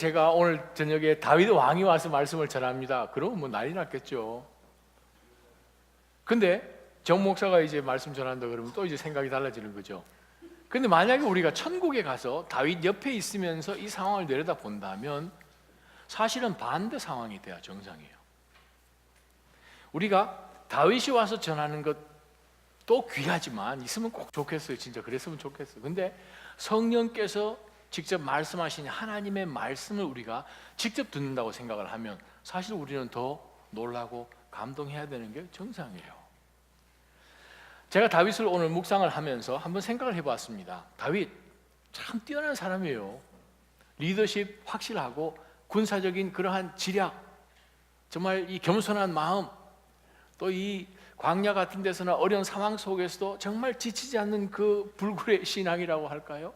제가 오늘 저녁에 다윗 왕이 와서 말씀을 전합니다. 그러면 뭐 난리 났겠죠. 근데 정 목사가 이제 말씀 전한다 그러면 또 이제 생각이 달라지는 거죠. 근데 만약에 우리가 천국에 가서 다윗 옆에 있으면서 이 상황을 내려다 본다면 사실은 반대 상황이 돼야 정상이에요. 우리가 다윗이 와서 전하는 것도 귀하지만 있으면 꼭 좋겠어요. 진짜 그랬으면 좋겠어요. 근데 성령께서 직접 말씀하신 하나님의 말씀을 우리가 직접 듣는다고 생각을 하면 사실 우리는 더 놀라고 감동해야 되는 게 정상이에요. 제가 다윗을 오늘 묵상을 하면서 한번 생각을 해봤습니다. 다윗 참 뛰어난 사람이에요. 리더십 확실하고 군사적인 그러한 지략, 정말 이 겸손한 마음, 또 이 광야 같은 데서나 어려운 상황 속에서도 정말 지치지 않는 그 불굴의 신앙이라고 할까요?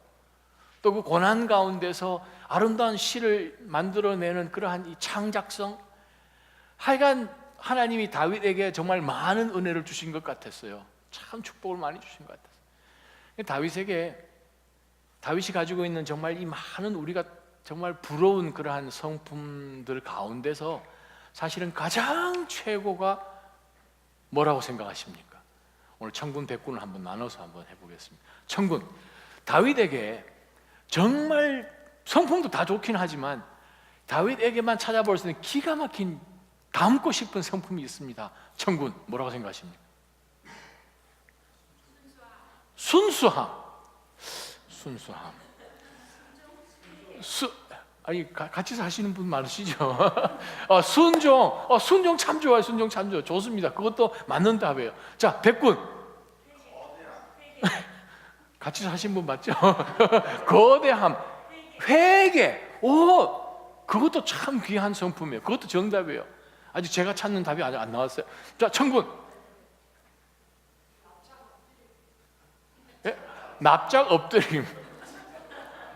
또 그 고난 가운데서 아름다운 시를 만들어내는 그러한 이 창작성, 하여간 하나님이 다윗에게 정말 많은 은혜를 주신 것 같았어요. 참 축복을 많이 주신 것 같았어요. 다윗이 가지고 있는 정말 이 많은 우리가 정말 부러운 그러한 성품들 가운데서 사실은 가장 최고가 뭐라고 생각하십니까? 오늘 천군 백군을 한번 나눠서 한번 해보겠습니다. 천군, 다윗에게 정말 성품도 다 좋긴 하지만 다윗에게만 찾아볼 수 있는 기가 막힌 닮고 싶은 성품이 있습니다. 천군, 뭐라고 생각하십니까? 순수함. 아니 같이 사시는 분 많으시죠? 순종 참 좋아요. 순종 참 좋아요. 좋습니다. 그것도 맞는 답이에요. 자, 백군. 같이 사신 분 맞죠? 거대함, 회개. 그것도 참 귀한 성품이에요. 그것도 정답이에요. 아직 제가 찾는 답이 아직 안 나왔어요. 자, 천군. 납작 엎드림.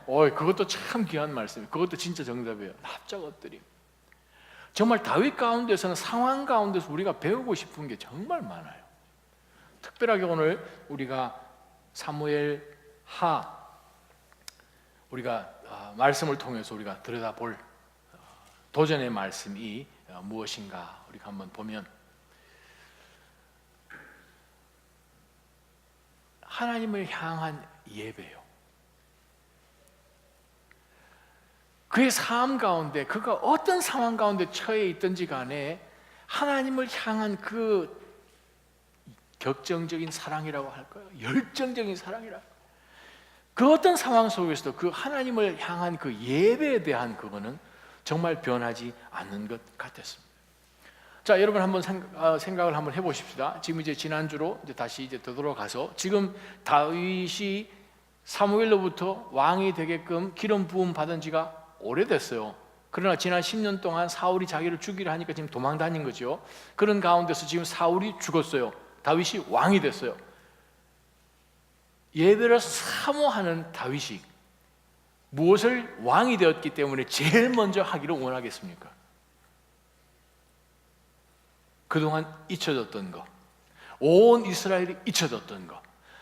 그것도 참 귀한 말씀이에요. 그것도 진짜 정답이에요. 납작 엎드림. 정말 다윗 가운데서는 상황 가운데서 우리가 배우고 싶은 게 정말 많아요. 특별하게 오늘 우리가 사무엘 하 우리가 말씀을 통해서 우리가 들여다볼 도전의 말씀이 무엇인가 우리가 한번 보면 하나님을 향한 예배요. 그의 삶 가운데 그가 어떤 상황 가운데 처해 있든지 간에 하나님을 향한 그 격정적인 사랑이라고 할까요? 열정적인 사랑이라고. 그 어떤 상황 속에서도 그 하나님을 향한 그 예배에 대한 그거는 정말 변하지 않는 것 같았습니다. 자, 여러분 한번 생각을 한번 해보십시다. 지금 이제 지난주로 다시 되돌아가서 지금 다윗이 사무엘로부터 왕이 되게끔 기름 부음 받은 지가 오래됐어요. 그러나 지난 10년 동안 사울이 자기를 죽이려 하니까 지금 도망 다닌 거죠. 그런 가운데서 지금 사울이 죽었어요. 다윗이 왕이 됐어요. 예배를 사모하는 다윗이 무엇을 왕이 되었기 때문에 제일 먼저 하기를 원하겠습니까? 그동안 잊혀졌던 것, 온 이스라엘이 잊혀졌던 것,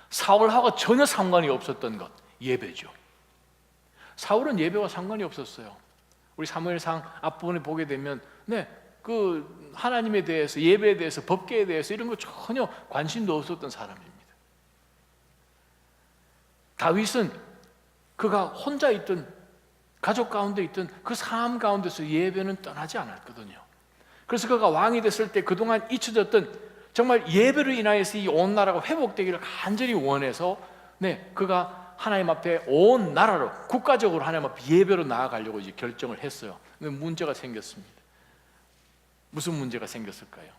사울하고 전혀 상관이 없었던 것, 예배죠. 사울은 예배와 상관이 없었어요. 우리 사무엘상 앞부분에 보게 되면 그 하나님에 대해서, 예배에 대해서, 법궤에 대해서 이런 거 전혀 관심도 없었던 사람입니다. 다윗은 그가 혼자 있든 가족 가운데 있든 그 삶 가운데서 예배는 떠나지 않았거든요. 그래서 그가 왕이 됐을 때 그동안 잊혀졌던 정말 예배로 인하여서 이 온 나라가 회복되기를 간절히 원해서 그가 하나님 앞에 온 나라로 국가적으로 하나님 앞에 예배로 나아가려고 이제 결정을 했어요. 근데 문제가 생겼습니다. 무슨 문제가 생겼을까요?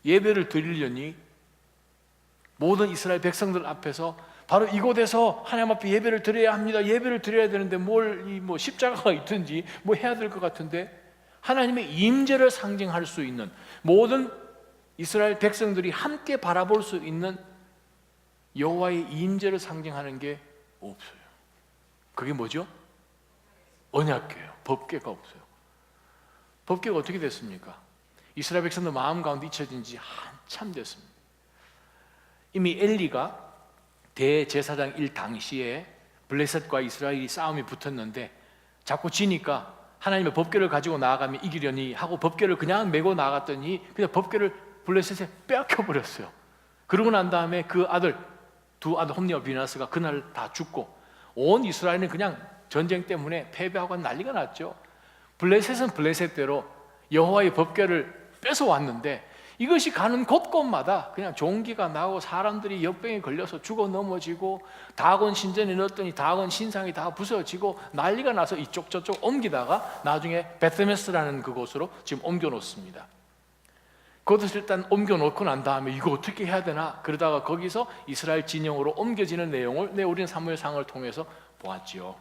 예배를 드리려니 모든 이스라엘 백성들 앞에서 바로 이곳에서 하나님 앞에 예배를 드려야 합니다. 예배를 드려야 되는데 뭐 십자가가 있든지 뭐 해야 될 것 같은데 하나님의 임재를 상징할 수 있는 모든 이스라엘 백성들이 함께 바라볼 수 있는 여호와의 임재를 상징하는 게 없어요. 그게 뭐죠? 언약궤예요. 법궤가 없어요. 법궤가 어떻게 됐습니까? 이스라엘 백성들 마음 가운데 잊혀진 지 한참 됐습니다. 이미 엘리가 대제사장 일 당시에 블레셋과 이스라엘이 싸움이 붙었는데 자꾸 지니까 하나님의 법궤를 가지고 나아가면 이기려니 하고 법궤를 그냥 메고 나갔더니 그냥 법궤를 블레셋에 빼앗겨버렸어요. 그러고 난 다음에 그 아들, 두 아들 홈리와 비나스가 그날 다 죽고 온 이스라엘은 그냥 전쟁 때문에 패배하고 난리가 났죠. 블레셋은 블레셋대로 여호와의 법궤를 뺏어왔는데 이것이 가는 곳곳마다 그냥 종기가 나고 사람들이 역병에 걸려서 죽어 넘어지고 다곤 신전에 넣었더니 다곤 신상이 다 부서지고 난리가 나서 이쪽 저쪽 옮기다가 나중에 베스메스라는 그곳으로 지금 옮겨 놓습니다. 그것을 일단 옮겨 놓고 난 다음에 이거 어떻게 해야 되나 그러다가 거기서 이스라엘 진영으로 옮겨지는 내용을 우리는 사무엘상을 통해서 보았지요.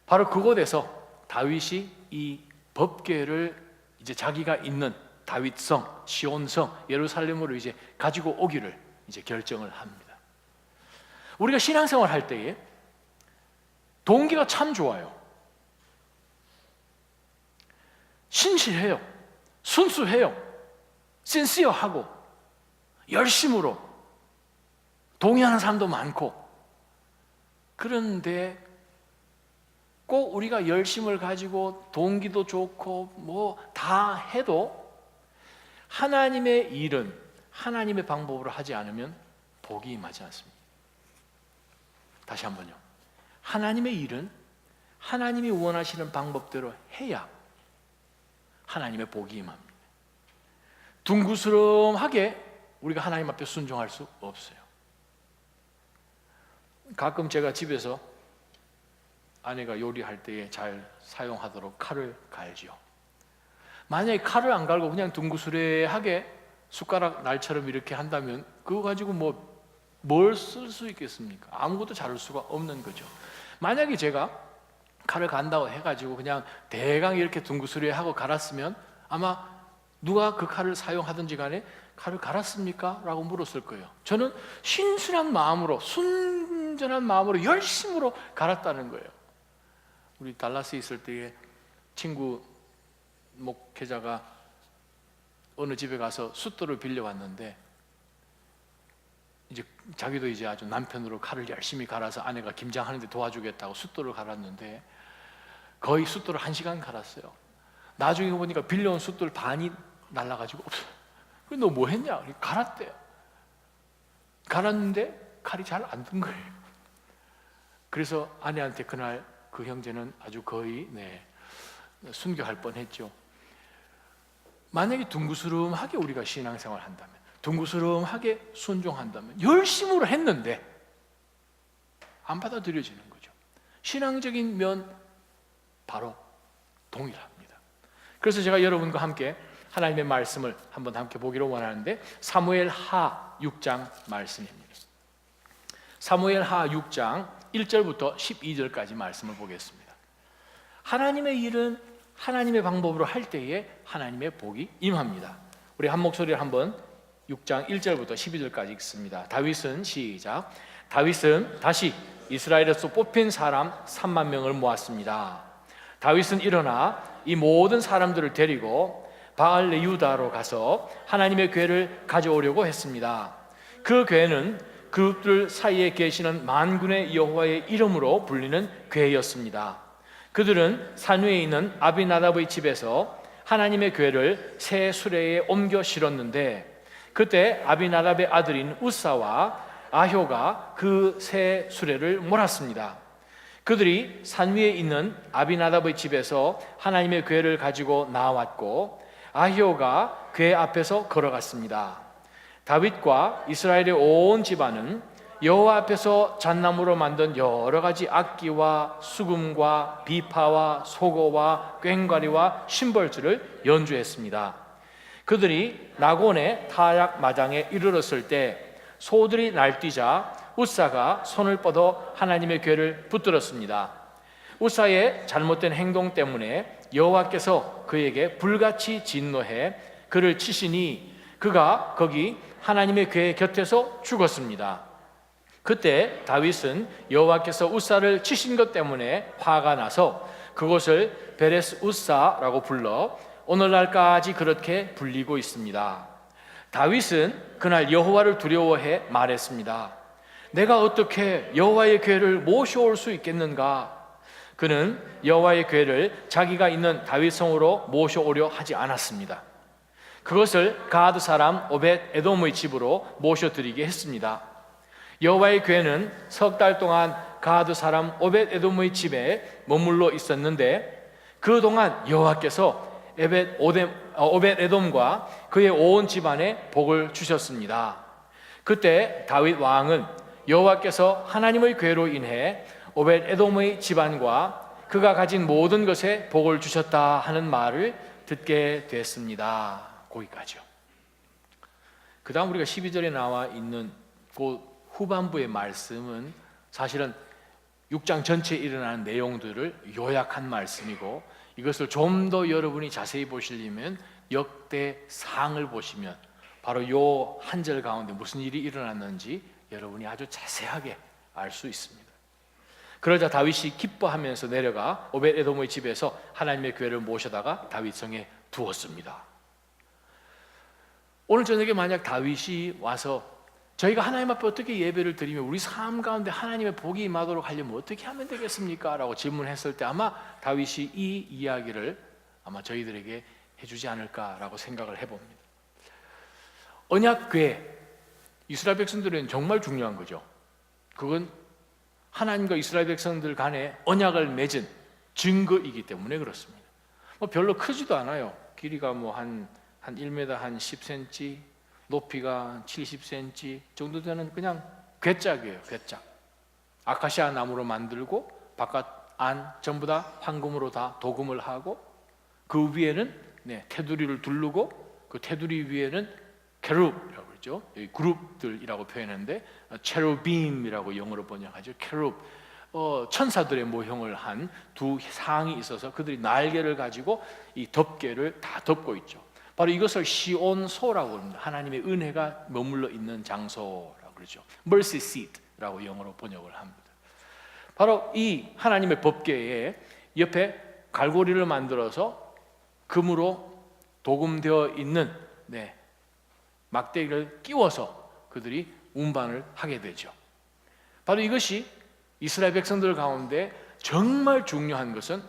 바로 그곳에서 다윗이 이 법궤를 이제 자기가 있는 다윗성, 시온성, 예루살렘으로 이제 가지고 오기를 이제 결정을 합니다. 우리가 신앙생활 할 때에 동기가 참 좋아요. 신실해요. 순수해요. 신시어하고 열심으로 동의하는 사람도 많고. 그런데 꼭 우리가 열심을 가지고 동기도 좋고 뭐 다 해도 하나님의 일은 하나님의 방법으로 하지 않으면 복이 임하지 않습니다. 다시 한번요. 하나님의 일은 하나님이 원하시는 방법대로 해야 하나님의 복이 임합니다. 둥그스름하게 우리가 하나님 앞에 순종할 수 없어요. 가끔 제가 집에서 아내가 요리할 때에 잘 사용하도록 칼을 갈지요. 만약에 칼을 안 갈고 그냥 둥그스레하게 숟가락 날처럼 이렇게 한다면 그거 가지고 뭘 쓸 수 있겠습니까? 아무것도 자를 수가 없는 거죠. 만약에 제가 칼을 간다고 해가지고 그냥 대강 이렇게 둥그스레하고 갈았으면 아마 누가 그 칼을 사용하든지 간에 칼을 갈았습니까? 라고 물었을 거예요. 저는 신순한 마음으로 순전한 마음으로 열심으로 갈았다는 거예요. 우리 달라스에 있을 때에 친구 목회자가 어느 집에 가서 숫돌을 빌려왔는데 이제 자기도 이제 아주 남편으로 칼을 열심히 갈아서 아내가 김장하는데 도와주겠다고 숫돌을 갈았는데 거의 숫돌을 1시간 갈았어요. 나중에 보니까 빌려온 숫돌 반이 날라가지고 없어요. 너 뭐 했냐? 갈았대요. 갈았는데 칼이 잘 안 든 거예요. 그래서 아내한테 그날 그 형제는 아주 거의 순교할 뻔했죠. 만약에 둥그스름하게 우리가 신앙생활을 한다면, 둥그스름하게 순종한다면, 열심으로 했는데 안 받아들여지는 거죠. 신앙적인 면 바로 동일합니다. 그래서 제가 여러분과 함께 하나님의 말씀을 한번 함께 보기를 원하는데 사무엘하 6장 말씀입니다. 사무엘하 6장 1절부터 12절까지 말씀을 보겠습니다. 하나님의 일은 하나님의 방법으로 할 때에 하나님의 복이 임합니다. 우리 한 목소리를 한번 6장 1절부터 12절까지 읽습니다. 다윗은 시작. 다윗은 다시 이스라엘에서 뽑힌 사람 3만 명을 모았습니다. 다윗은 일어나 이 모든 사람들을 데리고 바알 유다로 가서 하나님의 궤를 가져오려고 했습니다. 그 궤는 그들 사이에 계시는 만군의 여호와의 이름으로 불리는 궤였습니다. 그들은 산 위에 있는 아비나답의 집에서 하나님의 궤를 새 수레에 옮겨 실었는데 그때 아비나답의 아들인 우사와 아효가 그 새 수레를 몰았습니다. 그들이 산 위에 있는 아비나답의 집에서 하나님의 궤를 가지고 나왔고 아효가 궤 앞에서 걸어갔습니다. 다윗과 이스라엘의 온 집안은 여호와 앞에서 잣나무로 만든 여러 가지 악기와 수금과 비파와 소고와 꽹과리와 심벌주를 연주했습니다. 그들이 나곤의 타락 마당에 이르렀을 때 소들이 날뛰자 우사가 손을 뻗어 하나님의 궤를 붙들었습니다. 우사의 잘못된 행동 때문에 여호와께서 그에게 불같이 진노해 그를 치시니 그가 거기 하나님의 궤 곁에서 죽었습니다. 그때 다윗은 여호와께서 우사를 치신 것 때문에 화가 나서 그곳을 베레스 우사라고 불러 오늘날까지 그렇게 불리고 있습니다. 다윗은 그날 여호와를 두려워해 말했습니다. 내가 어떻게 여호와의 궤를 모셔올 수 있겠는가? 그는 여호와의 궤를 자기가 있는 다윗성으로 모셔오려 하지 않았습니다. 그것을 가드 사람 오벳 에돔의 집으로 모셔드리게 했습니다. 여호와의 궤는 석 달 동안 가드 사람 오벳 에돔의 집에 머물러 있었는데 그동안 여호와께서 오벳 에돔과 그의 온 집안에 복을 주셨습니다. 그때 다윗 왕은 여호와께서 하나님의 궤로 인해 오벳 에돔의 집안과 그가 가진 모든 것에 복을 주셨다 하는 말을 듣게 됐습니다. 거기까지요. 그 다음 우리가 12절에 나와 있는 그 후반부의 말씀은 사실은 6장 전체에 일어나는 내용들을 요약한 말씀이고, 이것을 좀 더 여러분이 자세히 보시려면 역대상을 보시면 바로 요 한 절 가운데 무슨 일이 일어났는지 여러분이 아주 자세하게 알 수 있습니다. 그러자 다윗이 기뻐하면서 내려가 오벳 에돔의 집에서 하나님의 궤를 모셔다가 다윗성에 두었습니다. 오늘 저녁에 만약 다윗이 와서 저희가 하나님 앞에 어떻게 예배를 드리며 우리 삶 가운데 하나님의 복이 임하도록 하려면 어떻게 하면 되겠습니까? 라고 질문했을 때 아마 다윗이 이 이야기를 아마 저희들에게 해주지 않을까라고 생각을 해봅니다. 언약궤, 이스라엘 백성들은 정말 중요한 거죠. 그건 하나님과 이스라엘 백성들 간에 언약을 맺은 증거이기 때문에 그렇습니다. 별로 크지도 않아요. 길이가 한 1m 한 10cm, 높이가 70cm 정도 되는 그냥 궤짝이에요. 궤짝. 아카시아 나무로 만들고 바깥 안 전부 다 황금으로 다 도금을 하고 그 위에는 테두리를 두르고 그 테두리 위에는 케룹이라고 그러죠. 여기 그룹들이라고 표현하는데 체루빔이라고 영어로 번역하죠. 케룹. 천사들의 모형을 한 두 상이 있어서 그들이 날개를 가지고 이 덮개를 다 덮고 있죠. 바로 이것을 시온소라고 합니다. 하나님의 은혜가 머물러 있는 장소라고 그러죠. Mercy Seat라고 영어로 번역을 합니다. 바로 이 하나님의 법궤에 옆에 갈고리를 만들어서 금으로 도금되어 있는 막대기를 끼워서 그들이 운반을 하게 되죠. 바로 이것이 이스라엘 백성들 가운데 정말 중요한 것은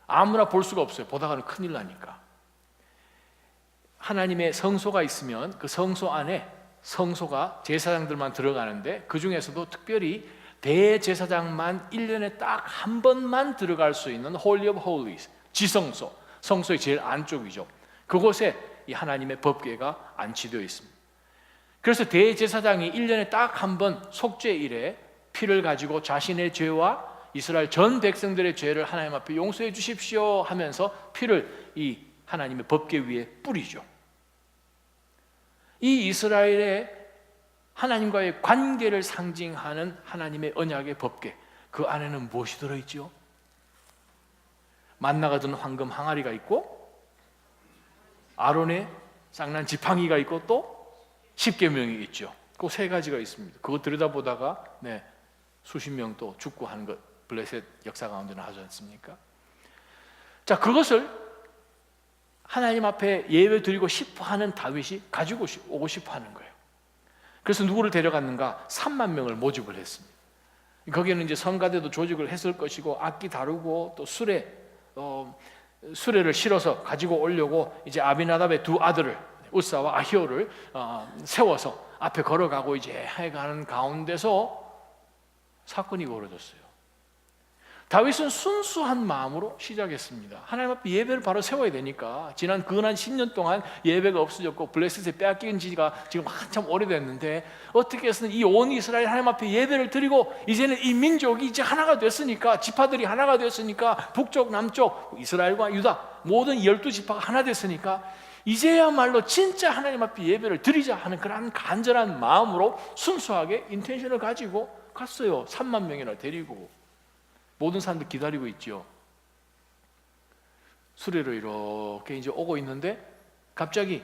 아무나 볼 수가 없어요. 보다가는 큰일 나니까. 하나님의 성소가 있으면 그 성소 안에 성소가 제사장들만 들어가는데 그 중에서도 특별히 대제사장만 1년에 딱 한 번만 들어갈 수 있는 Holy of Holies, 지성소, 성소의 제일 안쪽이죠. 그곳에 이 하나님의 법궤가 안치되어 있습니다. 그래서 대제사장이 1년에 딱 한 번 속죄일에 피를 가지고 자신의 죄와 이스라엘 전 백성들의 죄를 하나님 앞에 용서해 주십시오 하면서 피를 이 하나님의 법궤 위에 뿌리죠. 이 이스라엘의 하나님과의 관계를 상징하는 하나님의 언약의 법궤, 그 안에는 무엇이 들어있죠? 만나가 든 황금 항아리가 있고 아론의 쌍난 지팡이가 있고 또 십계명이 있죠. 그 세 가지가 있습니다. 그거 들여다보다가 수십 명 또 죽고 하는 것 블레셋 역사 가운데 나오지 않습니까? 자, 그것을 하나님 앞에 예배 드리고 싶어 하는 다윗이 가지고 오고 싶어 하는 거예요. 그래서 누구를 데려갔는가? 3만 명을 모집을 했습니다. 거기에는 이제 성가대도 조직을 했을 것이고 악기 다루고 또 수레를 실어서 가지고 오려고 이제 아비나답의 두 아들을 우사와 아히오를 세워서 앞에 걸어가고 이제 해가는 가운데서 사건이 벌어졌어요. 다윗은 순수한 마음으로 시작했습니다. 하나님 앞에 예배를 바로 세워야 되니까. 지난 근한 10년 동안 예배가 없어졌고 블레셋에 빼앗긴 지가 지금 한참 오래됐는데 어떻게 해서는 이 온 이스라엘 하나님 앞에 예배를 드리고 이제는 이 민족이 이제 하나가 됐으니까, 지파들이 하나가 됐으니까, 북쪽 남쪽 이스라엘과 유다 모든 12지파가 하나 됐으니까 이제야말로 진짜 하나님 앞에 예배를 드리자 하는 그런 간절한 마음으로 순수하게 인텐션을 가지고 갔어요. 3만 명이나 데리고. 모든 사람들 기다리고 있죠. 수레로 이렇게 이제 오고 있는데 갑자기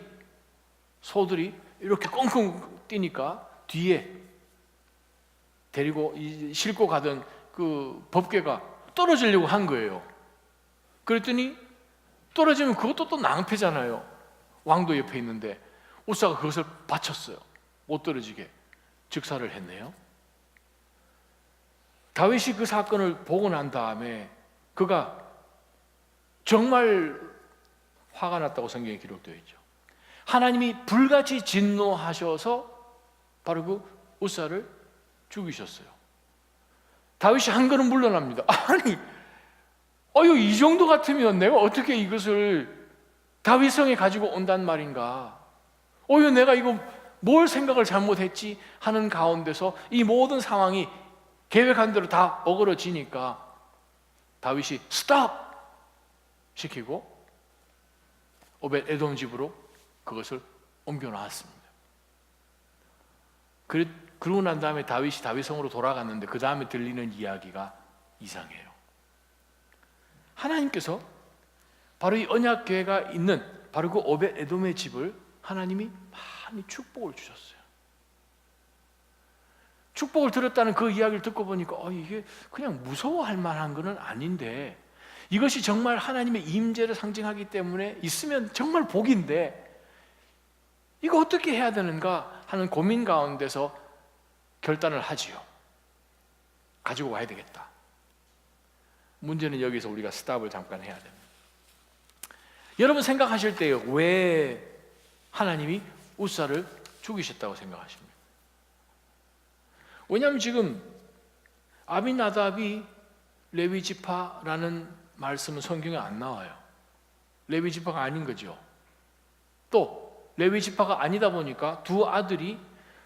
소들이 이렇게 꽁꽁 뛰니까 뒤에 데리고 싣고 가던 그 법궤가 떨어지려고 한 거예요. 그랬더니 떨어지면 그것도 또 낭패잖아요. 왕도 옆에 있는데 우사가 그것을 받쳤어요. 못 떨어지게 즉사를 했네요. 다윗이 그 사건을 보고 난 다음에 그가 정말 화가 났다고 성경에 기록되어 있죠. 하나님이 불같이 진노하셔서 바로 그 우사를 죽이셨어요. 다윗이 한 걸음 물러납니다. 아니, 이 정도 같으면 내가 어떻게 이것을 다윗성에 가지고 온단 말인가? 내가 이거 뭘 생각을 잘못했지 하는 가운데서 이 모든 상황이 계획한 대로 다 어그러지니까 다윗이 스탑 시키고 오벳 에돔 집으로 그것을 옮겨 놨습니다. 그러고 난 다음에 다윗이 다윗성으로 돌아갔는데 그 다음에 들리는 이야기가 이상해요. 하나님께서 바로 이 언약궤가 있는 바로 그 오벳 에돔의 집을 하나님이 많이 축복을 주셨어요. 축복을 들었다는 그 이야기를 듣고 보니까 이게 그냥 무서워할 만한 것은 아닌데, 이것이 정말 하나님의 임재를 상징하기 때문에 있으면 정말 복인데 이거 어떻게 해야 되는가 하는 고민 가운데서 결단을 하지요. 가지고 와야 되겠다. 문제는 여기서 우리가 스탑을 잠깐 해야 됩니다. 여러분 생각하실 때요, 왜 하나님이 우사를 죽이셨다고 생각하십니까? 왜냐하면 지금 아비나답이 레위 지파라는 말씀은 성경에 안 나와요. 레위 지파가 아닌 거죠. 또 레위 지파가 아니다 보니까 두 아들이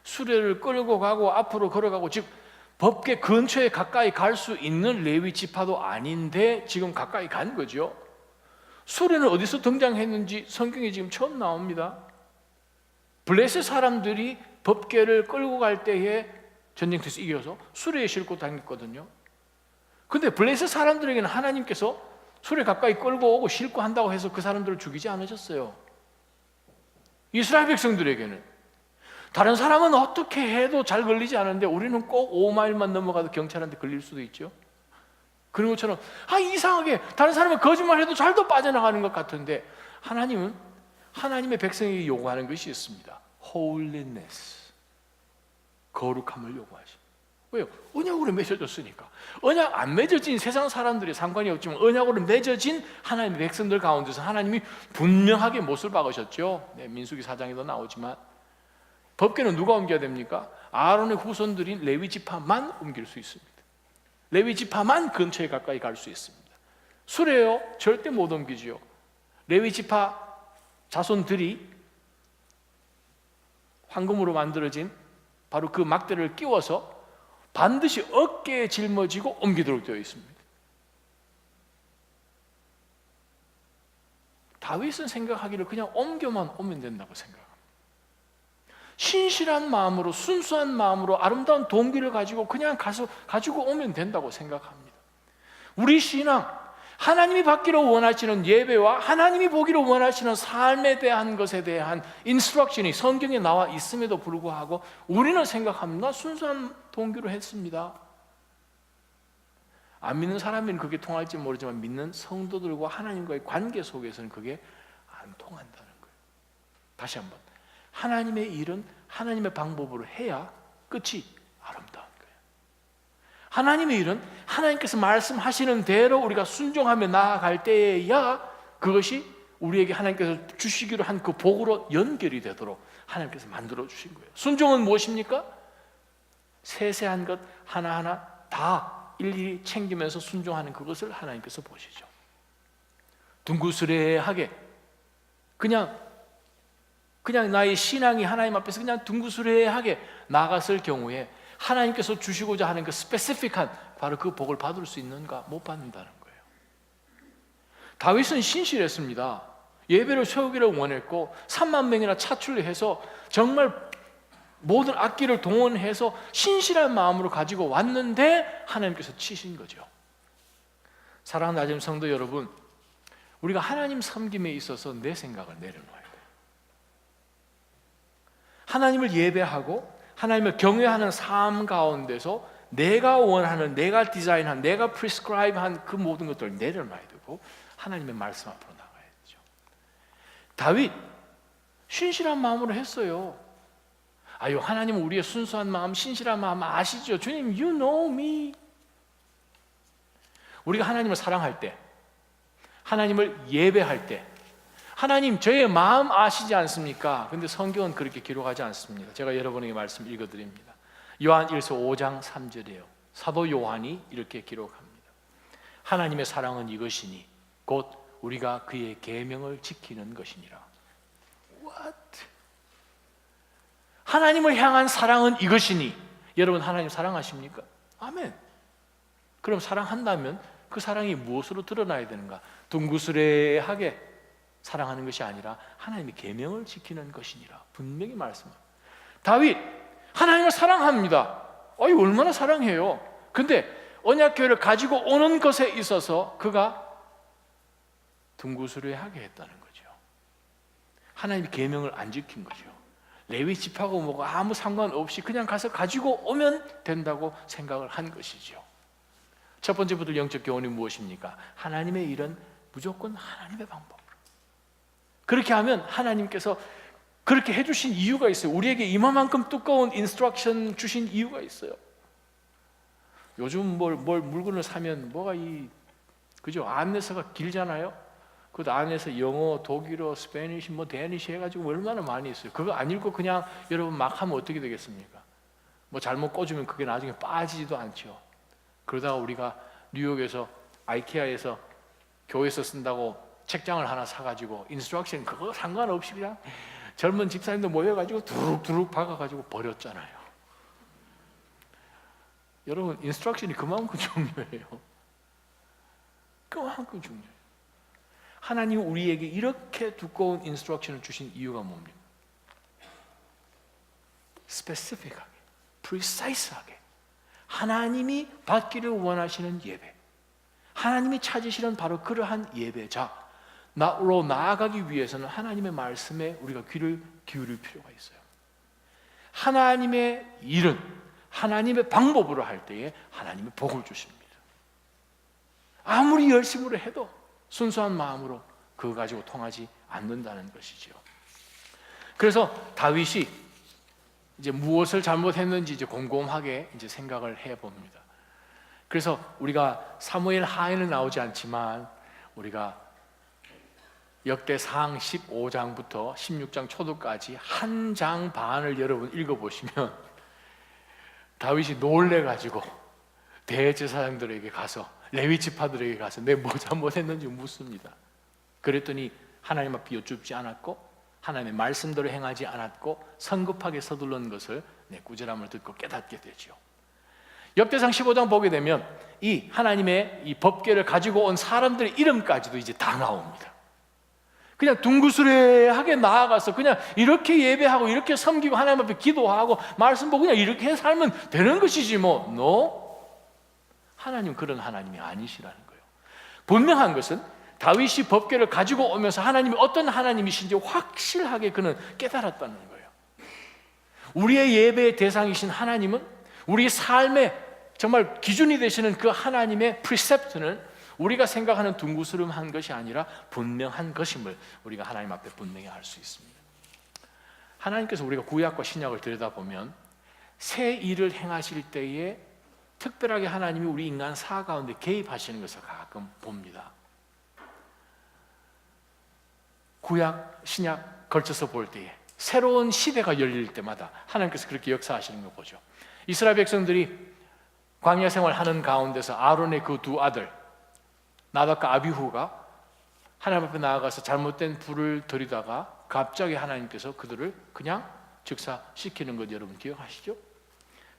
수레를 끌고 가고 앞으로 걸어가고, 즉 법궤 근처에 가까이 갈 수 있는 레위 지파도 아닌데 지금 가까이 간 거죠. 수레는 어디서 등장했는지 성경에 지금 처음 나옵니다. 블레셋 사람들이 법궤를 끌고 갈 때에 전쟁터에서 이겨서 수레에 싣고 다녔거든요. 근데 블레셋 사람들에게는 하나님께서 수레 가까이 끌고 오고 싣고 한다고 해서 그 사람들을 죽이지 않으셨어요. 이스라엘 백성들에게는 다른 사람은 어떻게 해도 잘 걸리지 않는데 우리는 꼭 5마일만 넘어가도 경찰한테 걸릴 수도 있죠. 그런 것처럼 이상하게 다른 사람은 거짓말해도 잘도 빠져나가는 것 같은데 하나님은 하나님의 백성에게 요구하는 것이 있습니다. holiness, 거룩함을 요구하십니다. 왜요? 언약으로 맺어졌으니까. 언약 안 맺어진 세상 사람들이 상관이 없지만 언약으로 맺어진 하나님의 백성들 가운데서 하나님이 분명하게 못을 박으셨죠. 민수기 4장에도 나오지만 법궤는 누가 옮겨야 됩니까? 아론의 후손들인 레위 지파만 옮길 수 있습니다. 레위 지파만 근처에 가까이 갈 수 있습니다. 수레요? 절대 못 옮기지요. 레위 지파 자손들이 황금으로 만들어진 바로 그 막대를 끼워서 반드시 어깨에 짊어지고 옮기도록 되어 있습니다. 다윗은 생각하기를 그냥 옮겨만 오면 된다고 생각합니다. 신실한 마음으로, 순수한 마음으로 아름다운 동기를 가지고 그냥 가서 가지고 오면 된다고 생각합니다. 우리 신앙, 하나님이 받기를 원하시는 예배와 하나님이 보기를 원하시는 삶에 대한 것에 대한 인스트럭션이 성경에 나와 있음에도 불구하고 우리는 생각합니다. 순수한 동기로 했습니다. 안 믿는 사람은 그게 통할지 모르지만 믿는 성도들과 하나님과의 관계 속에서는 그게 안 통한다는 거예요. 다시 한번, 하나님의 일은 하나님의 방법으로 해야 끝이 아름다운 거예요. 하나님의 일은 하나님께서 말씀하시는 대로 우리가 순종하며 나아갈 때에야 그것이 우리에게 하나님께서 주시기로 한 그 복으로 연결이 되도록 하나님께서 만들어 주신 거예요. 순종은 무엇입니까? 세세한 것 하나하나 다 일일이 챙기면서 순종하는 그것을 하나님께서 보시죠. 둥그스레하게 그냥 나의 신앙이 하나님 앞에서 그냥 둥그스레하게 나갔을 경우에 하나님께서 주시고자 하는 그 스페시픽한 바로 그 복을 받을 수 있는가? 못 받는다는 거예요. 다윗은 신실했습니다. 예배를 세우기를 원했고 3만 명이나 차출해서 정말 모든 악기를 동원해서 신실한 마음으로 가지고 왔는데 하나님께서 치신 거죠. 사랑하는 아점 성도 여러분, 우리가 하나님 섬김에 있어서 내 생각을 내려놓아야 돼요. 하나님을 예배하고 하나님을 경외하는 삶 가운데서 내가 원하는, 내가 디자인한, 내가 프리스크라이브한 그 모든 것들을 내려놔야 되고 하나님의 말씀 앞으로 나가야죠. 다윗 신실한 마음으로 했어요. 하나님은 우리의 순수한 마음, 신실한 마음 아시죠? 주님, you know me. 우리가 하나님을 사랑할 때, 하나님을 예배할 때, 하나님 저의 마음 아시지 않습니까? 근데 성경은 그렇게 기록하지 않습니다. 제가 여러분에게 말씀 읽어드립니다. 요한 1서 5장 3절이에요. 사도 요한이 이렇게 기록합니다. 하나님의 사랑은 이것이니 곧 우리가 그의 계명을 지키는 것이니라. What? 하나님을 향한 사랑은 이것이니, 여러분 하나님 사랑하십니까? 아멘. 그럼 사랑한다면 그 사랑이 무엇으로 드러나야 되는가? 둥구스레하게 사랑하는 것이 아니라 하나님의 계명을 지키는 것이니라 분명히 말씀합니다. 다윗 하나님을 사랑합니다. 얼마나 사랑해요. 근데 언약궤를 가지고 오는 것에 있어서 그가 둥구스레하게 했다는 거죠. 하나님의 계명을 안 지킨 거죠. 레위 집하고 뭐가 아무 상관없이 그냥 가서 가지고 오면 된다고 생각을 한 것이죠. 첫 번째부터 영적 교훈이 무엇입니까? 하나님의 일은 무조건 하나님의 방법으로. 그렇게 하면 하나님께서 그렇게 해주신 이유가 있어요. 우리에게 이만큼 두꺼운 인스트럭션 주신 이유가 있어요. 요즘 뭘 물건을 사면 뭐가 그죠? 안내서가 길잖아요. 그 안에서 영어, 독일어, 스페니시, 데니시 해가지고 얼마나 많이 있어요. 그거 안 읽고 그냥 여러분 막 하면 어떻게 되겠습니까? 잘못 꽂으면 그게 나중에 빠지지도 않죠. 그러다가 우리가 뉴욕에서 아이케아에서 교회에서 쓴다고 책장을 하나 사가지고 인스트럭션 그거 상관없이 그냥 젊은 집사님들 모여가지고 두룩두룩 박아가지고 버렸잖아요. 여러분 인스트럭션이 그만큼 중요해요. 그만큼 중요해요. 하나님이 우리에게 이렇게 두꺼운 인스트럭션을 주신 이유가 뭡니까? 스페시픽하게, 프리사이스하게 하나님이 받기를 원하시는 예배, 하나님이 찾으시는 바로 그러한 예배자로 나아가기 위해서는 하나님의 말씀에 우리가 귀를 기울일 필요가 있어요. 하나님의 일은 하나님의 방법으로 할 때에 하나님의 복을 주십니다. 아무리 열심으로 해도 순수한 마음으로 그거 가지고 통하지 않는다는 것이죠. 그래서 다윗이 이제 무엇을 잘못했는지 곰곰하게 생각을 해봅니다. 그래서 우리가 사무엘 하에는 나오지 않지만 우리가 역대상 15장부터 16장 초도까지 한 장 반을 여러분 읽어보시면 다윗이 놀래가지고 대제사장들에게 가서 레위 지파들에게 가서 내 뭐 잘못했는지 묻습니다. 그랬더니 하나님 앞에 여쭙지 않았고 하나님의 말씀대로 행하지 않았고 성급하게 서두른 것을 꾸지람을 듣고 깨닫게 되죠. 역대상 15장 보게 되면 이 하나님의 이 법궤를 가지고 온 사람들의 이름까지도 이제 다 나옵니다. 그냥 둥그스레하게 나아가서 그냥 이렇게 예배하고 이렇게 섬기고 하나님 앞에 기도하고 말씀 보고 그냥 이렇게 살면 되는 것이지 뭐. No. 하나님 그런 하나님이 아니시라는 거예요. 분명한 것은 다윗이 법궤를 가지고 오면서 하나님이 어떤 하나님이신지 확실하게 그는 깨달았다는 거예요. 우리의 예배의 대상이신 하나님은 우리 삶의 정말 기준이 되시는 그 하나님의 프리셉트는 우리가 생각하는 둥구스름한 것이 아니라 분명한 것임을 우리가 하나님 앞에 분명히 알 수 있습니다. 하나님께서 우리가 구약과 신약을 들여다보면 새 일을 행하실 때에 특별하게 하나님이 우리 인간 사 가운데 개입하시는 것을 가끔 봅니다. 구약, 신약 걸쳐서 볼 때에 새로운 시대가 열릴 때마다 하나님께서 그렇게 역사하시는 걸 보죠. 이스라엘 백성들이 광야 생활하는 가운데서 아론의 그 두 아들 나답과 아비후가 하나님 앞에 나아가서 잘못된 불을 들이다가 갑자기 하나님께서 그들을 그냥 즉사시키는 것 여러분 기억하시죠?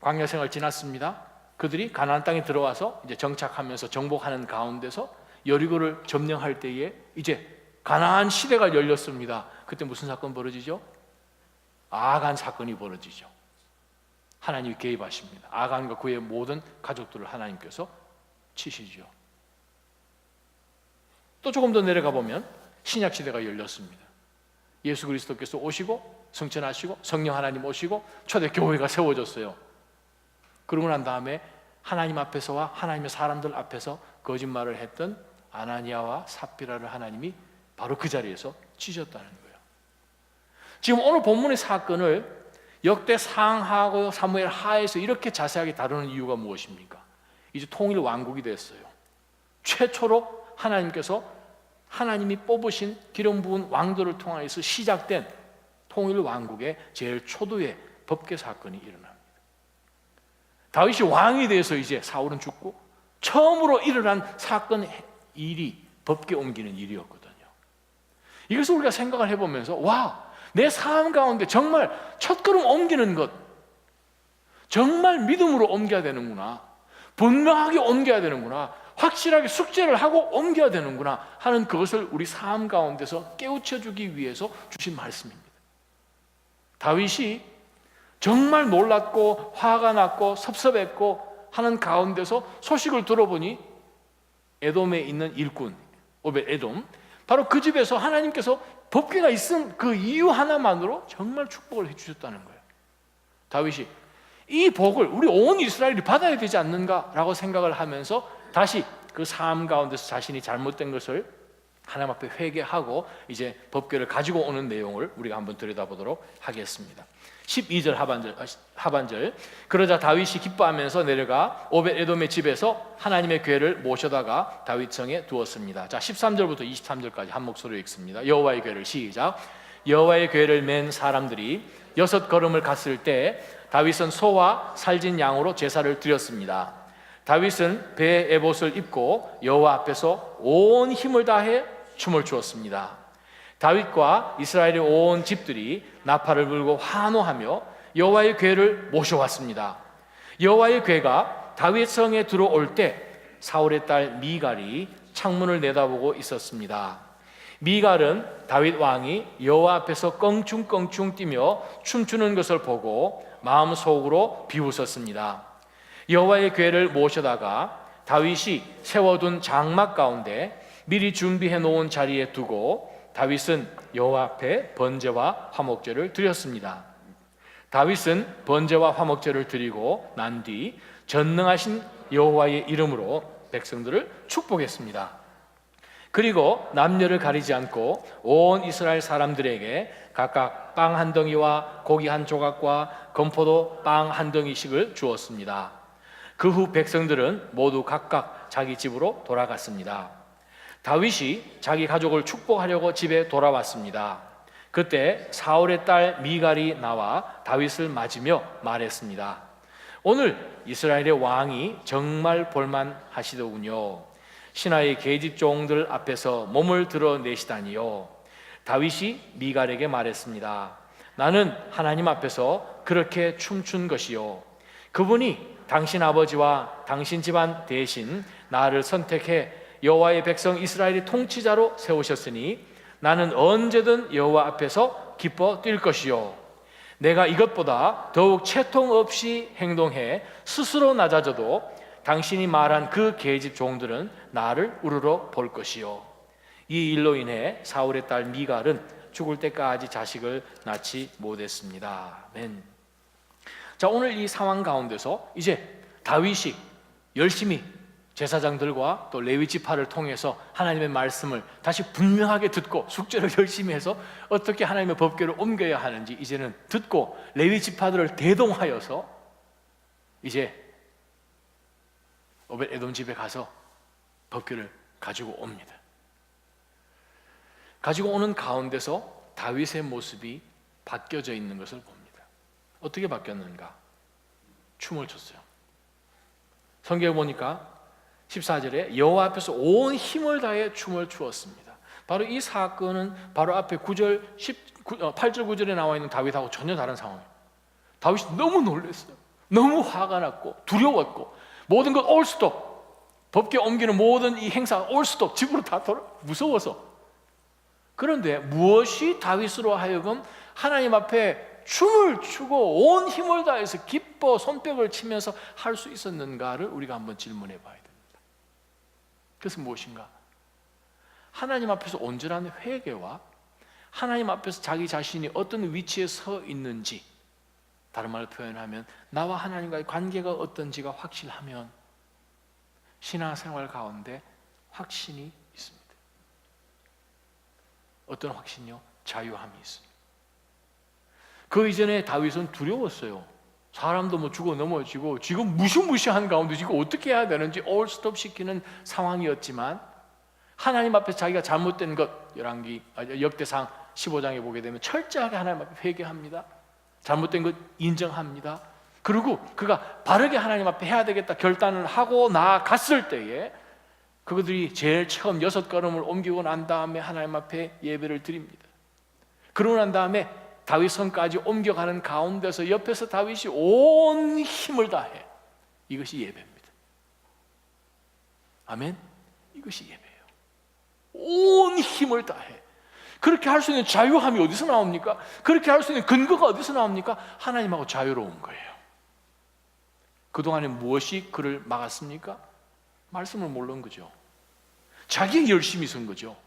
광야 생활 지났습니다. 그들이 가나안 땅에 들어와서 이제 정착하면서 정복하는 가운데서 여리고를 점령할 때에 이제 가나안 시대가 열렸습니다. 그때 무슨 사건 벌어지죠? 아간 사건이 벌어지죠. 하나님이 개입하십니다. 아간과 그의 모든 가족들을 하나님께서 치시죠. 또 조금 더 내려가 보면 신약 시대가 열렸습니다. 예수 그리스도께서 오시고 승천하시고 성령 하나님 오시고 초대 교회가 세워졌어요. 그러고 난 다음에 하나님 앞에서와 하나님의 사람들 앞에서 거짓말을 했던 아나니아와 삽비라를 하나님이 바로 그 자리에서 치셨다는 거예요. 지금 오늘 본문의 사건을 역대상하고 사무엘 하에서 이렇게 자세하게 다루는 이유가 무엇입니까? 이제 통일 왕국이 됐어요. 최초로 하나님이 뽑으신 기름 부은 왕들을 통해서 시작된 통일 왕국의 제일 초도의 법계 사건이 일어납니다. 다윗이 왕이 돼서 이제 사울은 죽고 처음으로 일어난 사건 일이 법계 옮기는 일이었거든요. 이것을 우리가 생각을 해보면서 와, 내 삶 가운데 정말 첫걸음 옮기는 것, 정말 믿음으로 옮겨야 되는구나, 분명하게 옮겨야 되는구나, 확실하게 숙제를 하고 옮겨야 되는구나 하는 그것을 우리 삶 가운데서 깨우쳐주기 위해서 주신 말씀입니다. 다윗이 정말 놀랐고 화가 났고 섭섭했고 하는 가운데서 소식을 들어보니 에돔에 있는 일꾼 오벳 에돔, 바로 그 집에서 하나님께서 법궤가 있은 그 이유 하나만으로 정말 축복을 해주셨다는 거예요. 다윗이 이 복을 우리 온 이스라엘이 받아야 되지 않는가라고 생각을 하면서 다시 그 삶 가운데서 자신이 잘못된 것을 하나님 앞에 회개하고 이제 법궤를 가지고 오는 내용을 우리가 한번 들여다보도록 하겠습니다. 12절 하반절, 그러자 다윗이 기뻐하면서 내려가 오벳 에돔의 집에서 하나님의 궤를 모셔다가 다윗성에 두었습니다. 자, 13절부터 23절까지 한 목소리로 읽습니다. 여호와의 궤를, 시작. 여호와의 궤를 맨 사람들이 6걸음을 갔을 때 다윗은 소와 살진 양으로 제사를 드렸습니다. 다윗은 배에 에봇을 입고 여호와 앞에서 온 힘을 다해 춤을 추었습니다. 다윗과 이스라엘의 온 집들이 나팔을 불고 환호하며 여호와의 궤를 모셔왔습니다. 여호와의 궤가 다윗 성에 들어올 때 사울의 딸 미갈이 창문을 내다보고 있었습니다. 미갈은 다윗 왕이 여호와 앞에서 껑충껑충 뛰며 춤추는 것을 보고 마음속으로 비웃었습니다. 여호와의 궤를 모셔다가 다윗이 세워둔 장막 가운데 미리 준비해 놓은 자리에 두고 다윗은 여호와 앞에 번제와 화목제를 드렸습니다. 다윗은 번제와 화목제를 드리고 난 뒤 전능하신 여호와의 이름으로 백성들을 축복했습니다. 그리고 남녀를 가리지 않고 온 이스라엘 사람들에게 각각 빵 한 덩이와 고기 한 조각과 건포도 빵 한 덩이씩을 주었습니다. 그 후 백성들은 모두 각각 자기 집으로 돌아갔습니다. 다윗이 자기 가족을 축복하려고 집에 돌아왔습니다. 그때 사울의 딸 미갈이 나와 다윗을 맞으며 말했습니다. 오늘 이스라엘의 왕이 정말 볼만하시더군요. 신하의 계집 종들 앞에서 몸을 드러내시다니요. 다윗이 미갈에게 말했습니다. 나는 하나님 앞에서 그렇게 춤춘 것이요, 그분이 당신 아버지와 당신 집안 대신 나를 선택해 여호와의 백성 이스라엘의 통치자로 세우셨으니 나는 언제든 여호와 앞에서 기뻐 뛸 것이요, 내가 이것보다 더욱 채통 없이 행동해 스스로 낮아져도 당신이 말한 그 계집 종들은 나를 우러러 볼 것이요. 이 일로 인해 사울의 딸 미갈은 죽을 때까지 자식을 낳지 못했습니다. 아멘. 자, 오늘 이 상황 가운데서 이제 다윗이 열심히 제사장들과 또 레위 지파를 통해서 하나님의 말씀을 다시 분명하게 듣고 숙제를 열심히 해서 어떻게 하나님의 법궤를 옮겨야 하는지 이제는 듣고 레위 지파들을 대동하여서 이제 오벳 에돔 집에 가서 법궤를 가지고 옵니다. 가지고 오는 가운데서 다윗의 모습이 바뀌어져 있는 것을 봅니다. 어떻게 바뀌었는가? 춤을 췄어요. 성경에 보니까 14절에 여호와 앞에서 온 힘을 다해 춤을 추었습니다. 바로 이 사건은 바로 앞에 8절 9절에 나와 있는 다윗하고 전혀 다른 상황이에요. 다윗이 너무 놀랐어요. 너무 화가 났고 두려웠고 모든 것 올 스톱, 법궤 옮기는 모든 이 행사가 올 스톱, 집으로 다 돌아, 무서워서. 그런데 무엇이 다윗으로 하여금 하나님 앞에 춤을 추고 온 힘을 다해서 기뻐 손뼉을 치면서 할 수 있었는가를 우리가 한번 질문해 봐야 됩니다. 그래서 무엇인가? 하나님 앞에서 온전한 회개와 하나님 앞에서 자기 자신이 어떤 위치에 서 있는지, 다른 말로 표현하면 나와 하나님과의 관계가 어떤지가 확실하면 신앙생활 가운데 확신이 있습니다. 어떤 확신이요? 자유함이 있습니다. 그 이전에 다윗은 두려웠어요. 사람도 뭐 죽어 넘어지고 지금 무시무시한 가운데 지금 어떻게 해야 되는지 올스톱 시키는 상황이었지만 하나님 앞에 자기가 잘못된 것 역대상 15장에 보게 되면 철저하게 하나님 앞에 회개합니다. 잘못된 것 인정합니다. 그리고 그가 바르게 하나님 앞에 해야 되겠다 결단을 하고 나아갔을 때에 그들이 제일 처음 6걸음을 옮기고 난 다음에 하나님 앞에 예배를 드립니다. 그러고 난 다음에 다윗 성까지 옮겨가는 가운데서 옆에서 다윗이 온 힘을 다해. 이것이 예배입니다. 아멘. 이것이 예배예요. 온 힘을 다해. 그렇게 할 수 있는 자유함이 어디서 나옵니까? 그렇게 할 수 있는 근거가 어디서 나옵니까? 하나님하고 자유로운 거예요. 그동안에 무엇이 그를 막았습니까? 말씀을 모르는 거죠. 자기의 열심이 있은 거죠.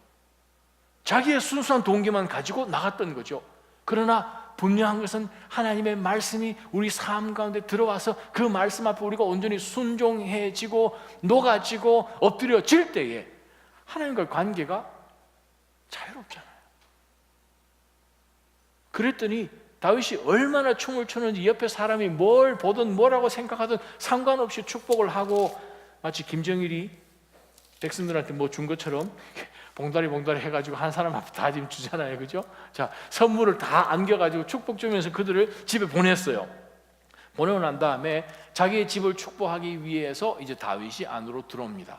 자기의 순수한 동기만 가지고 나갔던 거죠. 그러나 분명한 것은 하나님의 말씀이 우리 삶 가운데 들어와서 그 말씀 앞에 우리가 온전히 순종해지고 녹아지고 엎드려질 때에 하나님과의 관계가 자유롭잖아요. 그랬더니 다윗이 얼마나 춤을 추는지 옆에 사람이 뭘 보든 뭐라고 생각하든 상관없이 축복을 하고, 마치 김정일이 백성들한테 뭐 준 것처럼 봉다리 해가지고 한 사람 앞에 다 지금 주잖아요. 그죠? 자, 선물을 다 안겨가지고 축복 주면서 그들을 집에 보냈어요. 보내고 난 다음에 자기의 집을 축복하기 위해서 이제 다윗이 안으로 들어옵니다.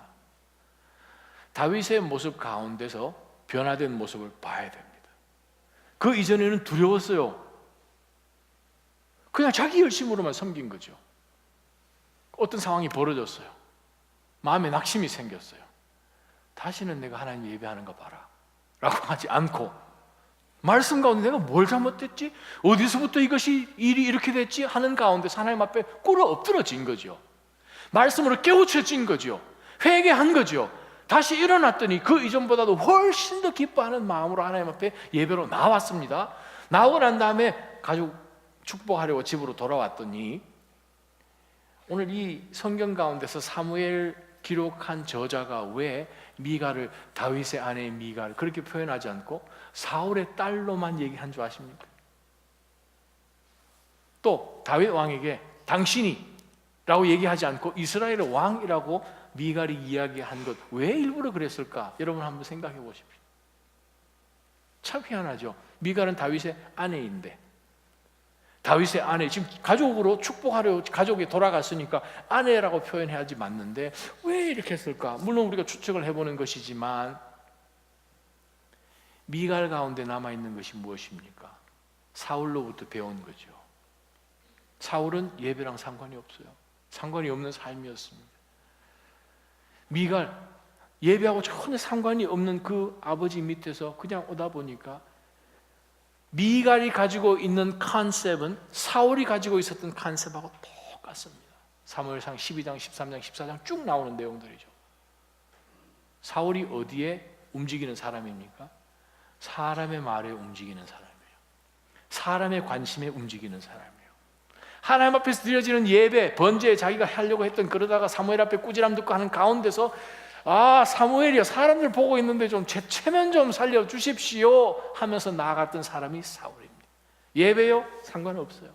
다윗의 모습 가운데서 변화된 모습을 봐야 됩니다. 그 이전에는 두려웠어요. 그냥 자기 열심으로만 섬긴 거죠. 어떤 상황이 벌어졌어요. 마음에 낙심이 생겼어요. 다시는 내가 하나님 예배하는 거 봐라 라고 하지 않고, 말씀 가운데 내가 뭘 잘못했지? 어디서부터 이것이 일이 이렇게 됐지? 하는 가운데서 하나님 앞에 꿇어 엎드러진 거죠. 말씀으로 깨우쳐진 거죠. 회개한 거죠. 다시 일어났더니 그 이전보다도 훨씬 더 기뻐하는 마음으로 하나님 앞에 예배로 나왔습니다. 나오고 난 다음에 가족 축복하려고 집으로 돌아왔더니, 오늘 이 성경 가운데서 사무엘 기록한 저자가 왜 미갈을, 다윗의 아내 미갈을 그렇게 표현하지 않고 사울의 딸로만 얘기한 줄 아십니까? 또 다윗 왕에게 당신이 라고 얘기하지 않고 이스라엘의 왕이라고 미갈이 이야기한 것, 왜 일부러 그랬을까? 여러분 한번 생각해 보십시오. 참 희한하죠. 미갈은 다윗의 아내인데, 다윗의 아내, 지금 가족으로 축복하려 가족이 돌아갔으니까 아내라고 표현해야지 맞는데 왜 이렇게 했을까? 물론 우리가 추측을 해보는 것이지만 미갈 가운데 남아있는 것이 무엇입니까? 사울로부터 배운 거죠. 사울은 예배랑 상관이 없어요. 상관이 없는 삶이었습니다. 미갈, 예배하고 전혀 상관이 없는 그 아버지 밑에서 그냥 오다 보니까 미갈이 가지고 있는 컨셉은 사울이 가지고 있었던 컨셉하고 똑같습니다. 사무엘상 12장, 13장, 14장 쭉 나오는 내용들이죠. 사울이 어디에 움직이는 사람입니까? 사람의 말에 움직이는 사람이에요. 사람의 관심에 움직이는 사람이에요. 하나님 앞에서 드려지는 예배, 번제에 자기가 하려고 했던, 그러다가 사무엘 앞에 꾸지람 듣고 하는 가운데서, 아, 사무엘이야, 사람들 보고 있는데 좀 제 체면 좀 살려주십시오 하면서 나아갔던 사람이 사울입니다. 예배요? 상관없어요.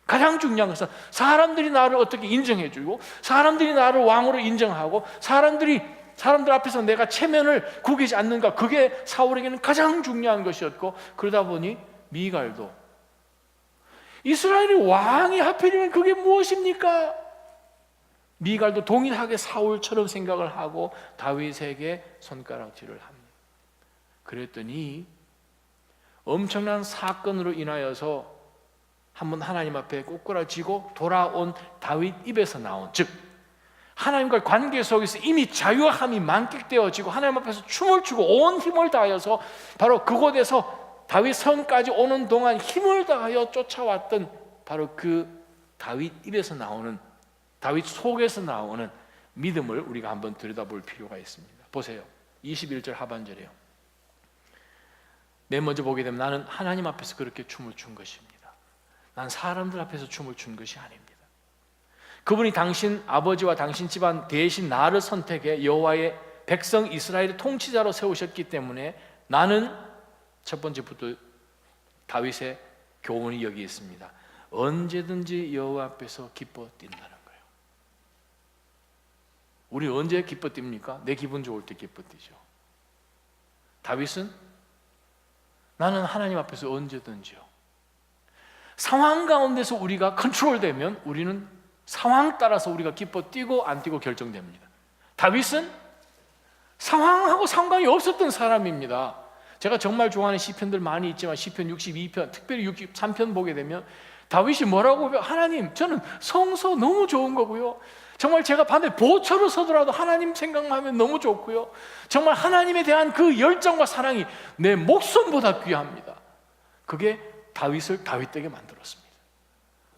가장 중요한 것은 사람들이 나를 어떻게 인정해주고, 사람들이 나를 왕으로 인정하고, 사람들 앞에서 내가 체면을 구기지 않는가, 그게 사울에게는 가장 중요한 것이었고, 그러다 보니 미갈도, 이스라엘의 왕이 하필이면 그게 무엇입니까? 미갈도 동일하게 사울처럼 생각을 하고 다윗에게 손가락질을 합니다. 그랬더니 엄청난 사건으로 인하여서 한번 하나님 앞에 꼬꾸라지고 돌아온 다윗 입에서 나온, 즉 하나님과의 관계 속에서 이미 자유함이 만끽되어지고 하나님 앞에서 춤을 추고 온 힘을 다하여서 바로 그곳에서 다윗 성까지 오는 동안 힘을 다하여 쫓아왔던 바로 그 다윗 입에서 나오는, 다윗 속에서 나오는 믿음을 우리가 한번 들여다볼 필요가 있습니다. 보세요. 21절 하반절이에요. 맨 먼저 보게 되면 나는 하나님 앞에서 그렇게 춤을 춘 것입니다. 난 사람들 앞에서 춤을 춘 것이 아닙니다. 그분이 당신 아버지와 당신 집안 대신 나를 선택해 여호와의 백성 이스라엘의 통치자로 세우셨기 때문에 나는 첫 번째부터 다윗의 교훈이 여기 있습니다. 언제든지 여호와 앞에서 기뻐 뛴다는 거예요. 우리 언제 기뻐 뜁니까? 내 기분 좋을 때 기뻐 뛰죠. 다윗은 나는 하나님 앞에서 언제든지요. 상황 가운데서 우리가 컨트롤되면 우리는 상황 따라서 우리가 기뻐 뛰고 안 뛰고 결정됩니다. 다윗은 상황하고 상관이 없었던 사람입니다. 제가 정말 좋아하는 시편들 많이 있지만 시편 62편, 특별히 63편 보게 되면 다윗이 뭐라고 하면 하나님, 저는 성서 너무 좋은 거고요. 정말 제가 반대 보초로 서더라도 하나님 생각만 하면 너무 좋고요. 정말 하나님에 대한 그 열정과 사랑이 내 목숨보다 귀합니다. 그게 다윗을 다윗되게 만들었습니다.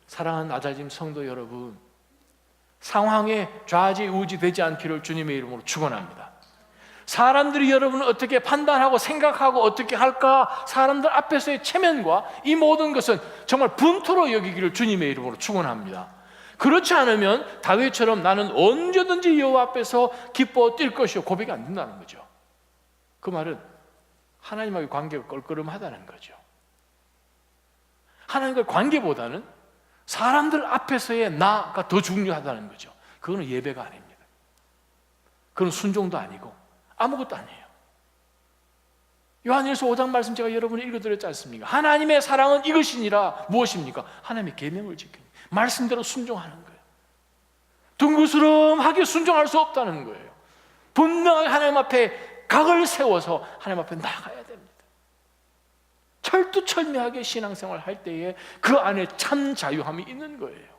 사랑하는 아자짐 성도 여러분, 상황에 좌지우지되지 않기를 주님의 이름으로 축원합니다. 사람들이 여러분을 어떻게 판단하고 생각하고 어떻게 할까, 사람들 앞에서의 체면과 이 모든 것은 정말 분토로 여기기를 주님의 이름으로 축원합니다. 그렇지 않으면 다윗처럼 나는 언제든지 여호와 앞에서 기뻐 뛸 것이요 고백이 안 된다는 거죠. 그 말은 하나님과의 관계가 껄끄름하다는 거죠. 하나님과의 관계보다는 사람들 앞에서의 나가 더 중요하다는 거죠. 그거는 예배가 아닙니다. 그건 순종도 아니고 아무것도 아니에요. 요한일서 5장 말씀 제가 여러분이 읽어드렸지 않습니까? 하나님의 사랑은 이것이니라. 무엇입니까? 하나님의 계명을 지키는, 말씀대로 순종하는 거예요. 둥그스름하게 순종할 수 없다는 거예요. 분명하게 하나님 앞에 각을 세워서 하나님 앞에 나가야 됩니다. 철두철미하게 신앙생활 할 때에 그 안에 참 자유함이 있는 거예요.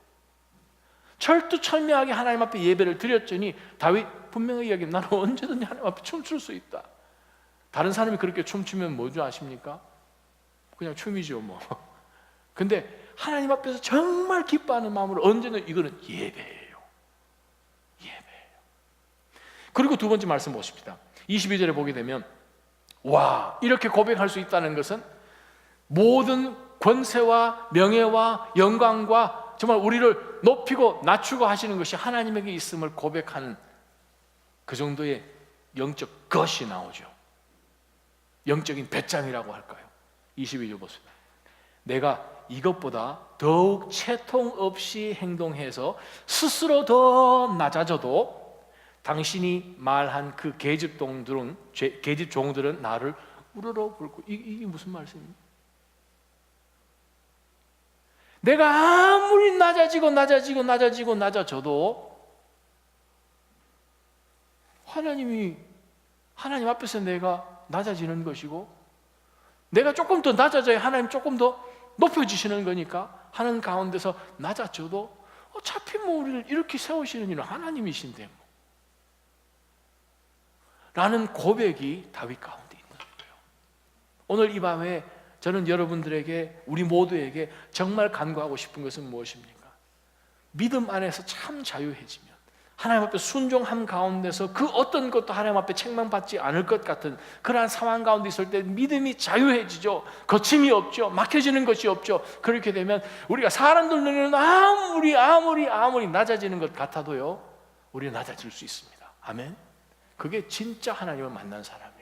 철두철미하게 하나님 앞에 예배를 드렸더니 다윗 분명히 이야기합니다. 나는 언제든지 하나님 앞에 춤출 수 있다. 다른 사람이 그렇게 춤추면 뭐죠 아십니까? 그냥 춤이죠 뭐. 근데 하나님 앞에서 정말 기뻐하는 마음으로 언제든 이거는 예배예요. 예배예요. 그리고 두 번째 말씀 보십시다. 22절에 보게 되면 와, 이렇게 고백할 수 있다는 것은 모든 권세와 명예와 영광과 정말 우리를 높이고 낮추고 하시는 것이 하나님에게 있음을 고백하는 그 정도의 영적 것이 나오죠. 영적인 배짱이라고 할까요? 22절 보세요. 내가 이것보다 더욱 채통 없이 행동해서 스스로 더 낮아져도 당신이 말한 그 계집 종들은 나를 우러러 불고. 이게 무슨 말씀입니까? 내가 아무리 낮아져도 하나님 앞에서 내가 낮아지는 것이고, 내가 조금 더 낮아져야 하나님 조금 더 높여주시는 거니까 하는 가운데서 낮아져도 어차피 뭐 우리를 이렇게 세우시는 이는 하나님이신데 뭐 라는 고백이 다윗 가운데 있는 거예요. 오늘 이 밤에 저는 여러분들에게, 우리 모두에게 정말 간구하고 싶은 것은 무엇입니까? 믿음 안에서 참 자유해지면, 하나님 앞에 순종함 가운데서 그 어떤 것도 하나님 앞에 책망받지 않을 것 같은 그러한 상황 가운데 있을 때 믿음이 자유해지죠. 거침이 없죠. 막혀지는 것이 없죠. 그렇게 되면 우리가 사람들 눈에는 아무리 낮아지는 것 같아도요, 우리는 낮아질 수 있습니다. 아멘. 그게 진짜 하나님을 만난 사람이에요.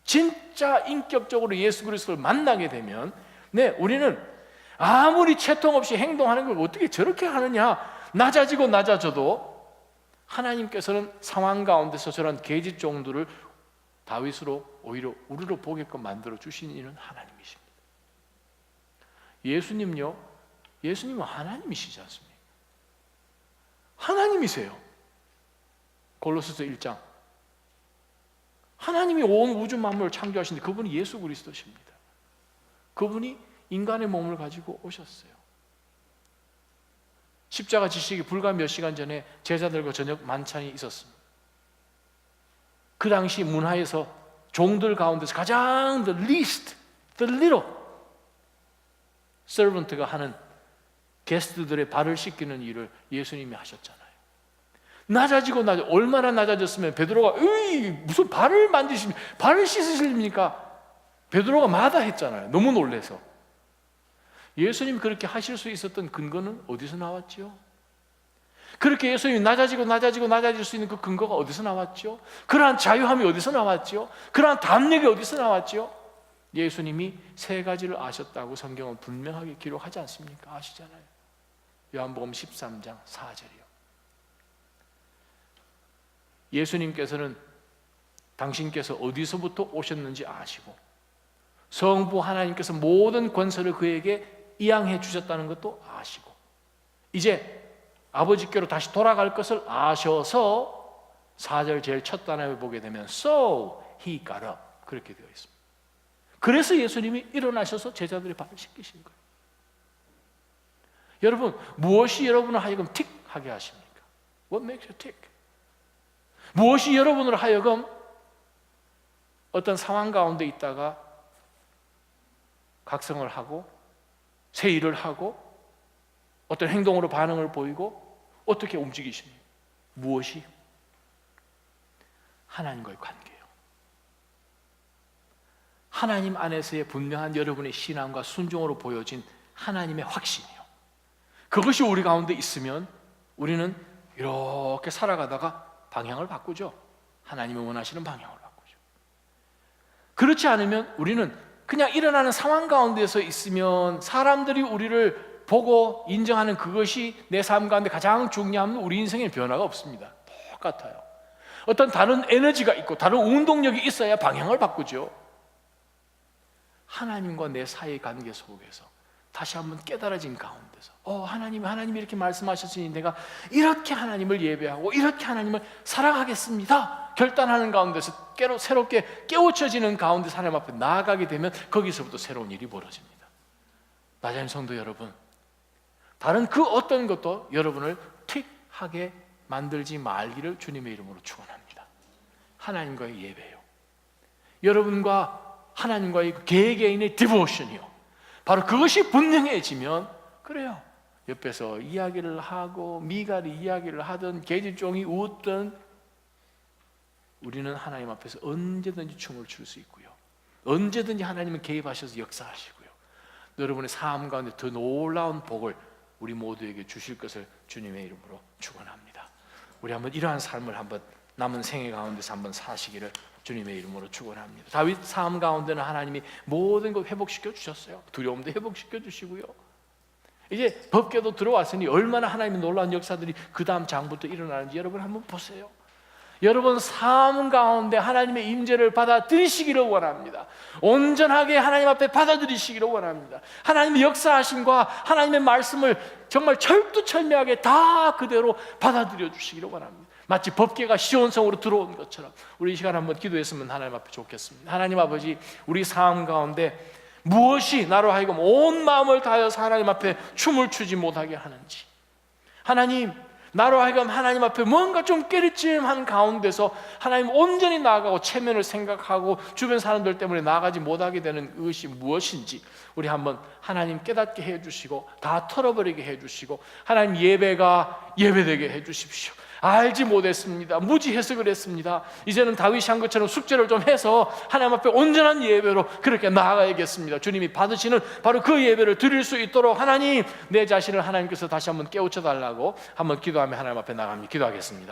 진짜 인격적으로 예수 그리스도를 만나게 되면 우리는 아무리 채통 없이 행동하는 걸 어떻게 저렇게 하느냐, 낮아져도 하나님께서는 상황 가운데서 저런 계집 종들을 다윗으로 오히려 우리로 보게끔 만들어 주신 이는 하나님이십니다. 예수님은 하나님이시지 않습니까? 하나님이세요. 골로새서 1장. 하나님이 온 우주 만물을 창조하신데 그분이 예수 그리스도십니다. 그분이 인간의 몸을 가지고 오셨어요. 십자가 지시기 불과 몇 시간 전에 제자들과 저녁 만찬이 있었습니다. 그 당시 문화에서 종들 가운데서 가장 the least, the little servant가 하는 게스트들의 발을 씻기는 일을 예수님이 하셨잖아요. 얼마나 낮아졌으면 베드로가 무슨 발을 만지십니까? 발을 씻으십니까? 베드로가 마다했잖아요. 너무 놀래서. 예수님이 그렇게 하실 수 있었던 근거는 어디서 나왔죠? 그렇게 예수님이 낮아질 수 있는 그 근거가 어디서 나왔죠? 그러한 자유함이 어디서 나왔죠? 그러한 담력이 어디서 나왔죠? 예수님이 세 가지를 아셨다고 성경은 분명하게 기록하지 않습니까? 아시잖아요. 요한복음 13장 4절이요. 예수님께서는 당신께서 어디서부터 오셨는지 아시고 성부 하나님께서 모든 권세를 그에게 이양해 주셨다는 것도 아시고 이제 아버지께로 다시 돌아갈 것을 아셔서 4절 제일 첫 단어를 보게 되면 So he got up 그렇게 되어 있습니다. 그래서 예수님이 일어나셔서 제자들의 발을 씻기신 거예요. 여러분, 무엇이 여러분을 하여금 틱하게 하십니까? What makes you tick? 무엇이 여러분을 하여금 어떤 상황 가운데 있다가 각성을 하고 새 일을 하고 어떤 행동으로 반응을 보이고 어떻게 움직이십니까? 무엇이? 하나님과의 관계예요. 하나님 안에서의 분명한 여러분의 신앙과 순종으로 보여진 하나님의 확신이요. 그것이 우리 가운데 있으면 우리는 이렇게 살아가다가 방향을 바꾸죠. 하나님이 원하시는 방향을 바꾸죠. 그렇지 않으면 우리는 그냥 일어나는 상황 가운데서 있으면 사람들이 우리를 보고 인정하는 그것이 내 삶 가운데 가장 중요한 우리 인생의 변화가 없습니다. 똑같아요. 어떤 다른 에너지가 있고 다른 운동력이 있어야 방향을 바꾸죠. 하나님과 내 사이의 관계 속에서 다시 한번 깨달아진 가운데서 하나님이 이렇게 말씀하셨으니 내가 이렇게 하나님을 예배하고 이렇게 하나님을 사랑하겠습니다 결단하는 가운데서 새롭게 깨우쳐지는 가운데 하나님 앞에 나아가게 되면 거기서부터 새로운 일이 벌어집니다. 나자인 성도 여러분, 다른 그 어떤 것도 여러분을 틱하게 만들지 말기를 주님의 이름으로 축원합니다. 하나님과의 예배요, 여러분과 하나님과의 개개인의 디보션이요, 바로 그것이 분명해지면 그래요. 옆에서 이야기를 하고 미갈이 이야기를 하든 계집종이 웃든 우리는 하나님 앞에서 언제든지 춤을 출 수 있고요, 언제든지 하나님은 개입하셔서 역사하시고요, 여러분의 삶 가운데 더 놀라운 복을 우리 모두에게 주실 것을 주님의 이름으로 축원합니다. 우리 한번 이러한 삶을 한번 남은 생애 가운데서 한번 사시기를 주님의 이름으로 축원합니다. 다윗 삶 가운데는 하나님이 모든 것 회복시켜 주셨어요. 두려움도 회복시켜 주시고요, 이제 법궤도 들어왔으니 얼마나 하나님의 놀라운 역사들이 그 다음 장부터 일어나는지 여러분 한번 보세요. 여러분 삶 가운데 하나님의 임재를 받아들이시기를 원합니다. 온전하게 하나님 앞에 받아들이시기를 원합니다. 하나님의 역사하심과 하나님의 말씀을 정말 철두철미하게 다 그대로 받아들여 주시기를 원합니다. 마치 법궤가 시온성으로 들어온 것처럼 우리 이 시간 한번 기도했으면 하나님 앞에 좋겠습니다. 하나님 아버지, 우리 삶 가운데 무엇이 나로 하여금 온 마음을 다해서 하나님 앞에 춤을 추지 못하게 하는지, 하나님 나로 하여금 하나님 앞에 뭔가 좀 깨르침한 가운데서 하나님 온전히 나아가고 체면을 생각하고 주변 사람들 때문에 나아가지 못하게 되는 것이 무엇인지 우리 한번 하나님 깨닫게 해주시고 다 털어버리게 해주시고 하나님 예배가 예배되게 해주십시오. 알지 못했습니다. 무지해서 그랬습니다. 이제는 다윗이 한 것처럼 숙제를 좀 해서 하나님 앞에 온전한 예배로 그렇게 나아가야겠습니다. 주님이 받으시는 바로 그 예배를 드릴 수 있도록 하나님, 내 자신을 하나님께서 다시 한번 깨우쳐 달라고 한번 기도하며 하나님 앞에 나갑니다. 기도하겠습니다.